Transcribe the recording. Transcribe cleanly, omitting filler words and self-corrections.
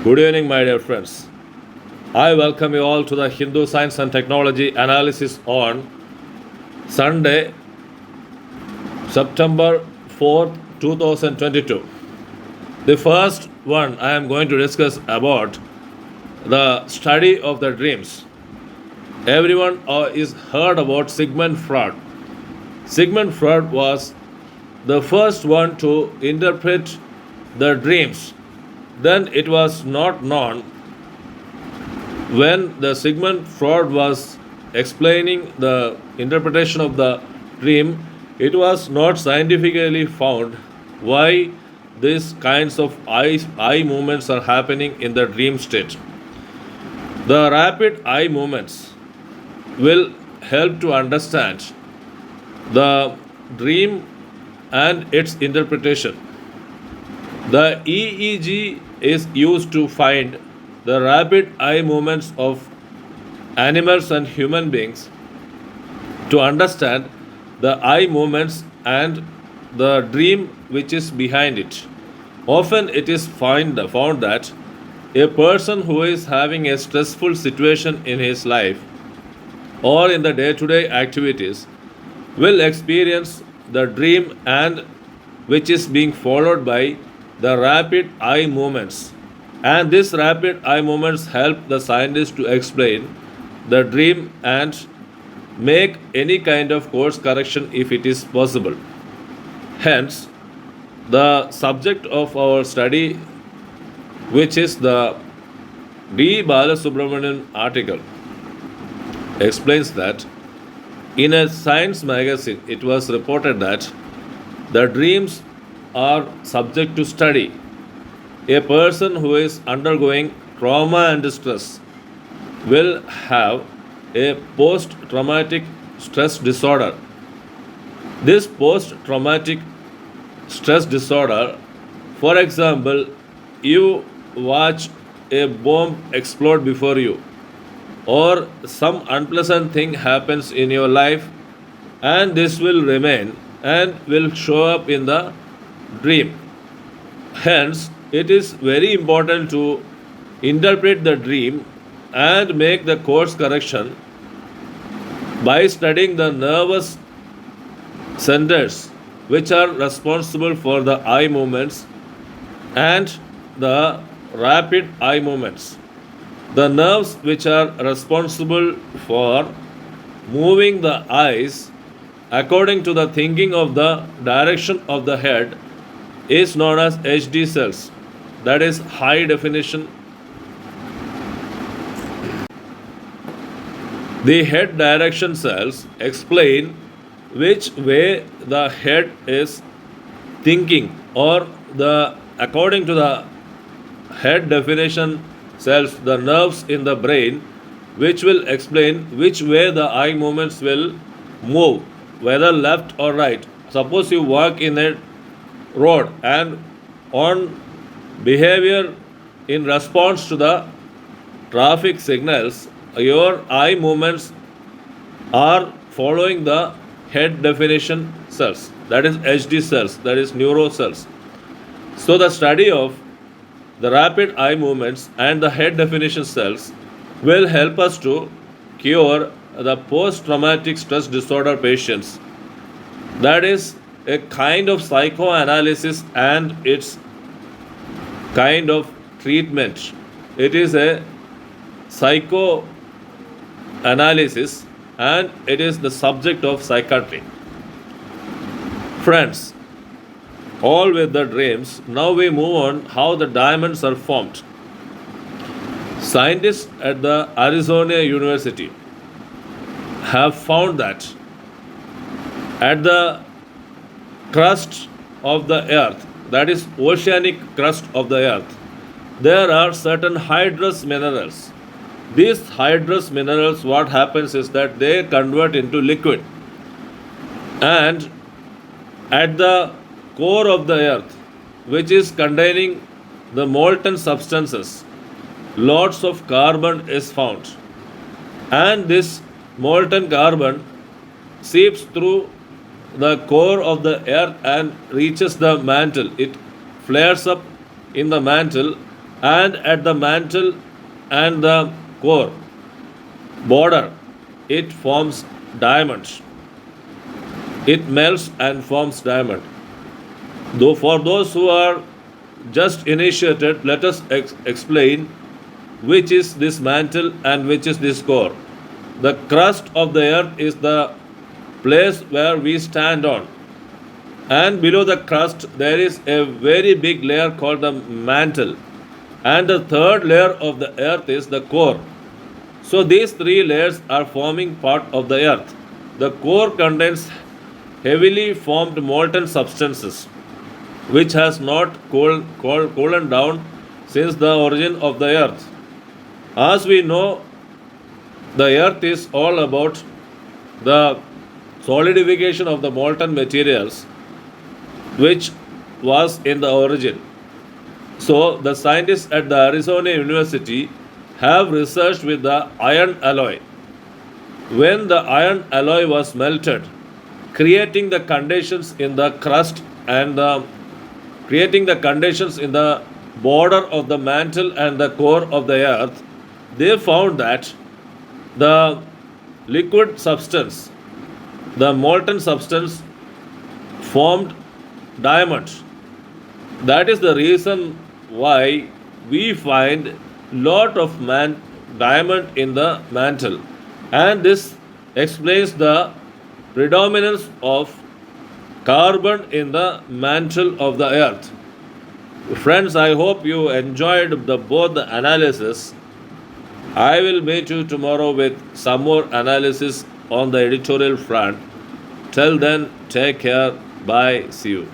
Good evening, my dear friends. I welcome you all to the Hindu Science and Technology analysis on Sunday, September 4th, 2022. The first one I am going to discuss about the study of the dreams. Everyone is heard about Sigmund Freud. Sigmund Freud was the first one to interpret the dreams. Then it was not known when the Sigmund Freud was explaining the interpretation of the dream, it was not scientifically found why these kinds of eye movements are happening in the dream state. The rapid eye movements will help to understand the dream and its interpretation. The EEG is used to find the rapid eye movements of animals and human beings to understand the eye movements and the dream which is behind it. Often it is found that a person who is having a stressful situation in his life or in the day to day activities will experience the dream and which is being followed by the rapid eye movements. And these rapid eye movements help the scientists to explain the dream and make any kind of course correction if it is possible. Hence, the subject of our study, which is the D. Balasubramanian article, explains that in a science magazine it was reported that the dreams are subject to study. A person who is undergoing trauma and stress will have a post traumatic stress disorder. This post traumatic stress disorder, for example, you watch a bomb explode before you, or some unpleasant thing happens in your life, and this will remain and will show up in the dream. Hence, it is very important to interpret the dream and make the course correction by studying the nervous centers which are responsible for the eye movements and the rapid eye movements. The nerves which are responsible for moving the eyes according to the thinking of the direction of the head is known as HD cells, that is high definition. The head direction cells explain which way the head is thinking, or the according to the head definition cells, the nerves in the brain, which will explain which way the eye movements will move, whether left or right. Suppose you walk in a road and on behavior in response to the traffic signals, your eye movements are following the head definition cells, that is HD cells, that is neuro cells. So the study of the rapid eye movements and the head definition cells will help us to cure the post traumatic stress disorder patients. That is a kind of psychoanalysis and its kind of treatment. It is a psychoanalysis and it is the subject of psychiatry. Friends, all with the dreams, now we move on how the diamonds are formed. Scientists at the Arizona University have found that at the crust of the earth, that is oceanic crust of the earth, there are certain hydrous minerals. These hydrous minerals, what happens is that they convert into liquid, and at the core of the earth, which is containing the molten substances, lots of carbon is found, and this molten carbon seeps through the core of the earth and reaches the mantle. It flares up in the mantle and at the mantle and the core border it forms diamonds. It melts and forms diamond. Though for those who are just initiated, let us explain which is this mantle and which is this core. The crust of the earth is the place where we stand on, and below the crust there is a very big layer called the mantle, and the third layer of the earth is the core. So these three layers are forming part of the earth. The core contains heavily formed molten substances which has not coolen down since the origin of the earth. As we know, the earth is all about the solidification of the molten materials which was in the origin. So the scientists at the Arizona University have researched with the iron alloy. When the iron alloy was melted, creating the conditions in the crust and creating the conditions in the border of the mantle and the core of the earth, they found that the liquid substance, the molten substance, formed diamonds. That is the reason why we find lot of diamond in the mantle, and this explains the predominance of carbon in the mantle of the earth. Friends, I hope you enjoyed both the analysis. I will meet you tomorrow with some more analysis on the editorial front. Till then, take care. Bye. See you.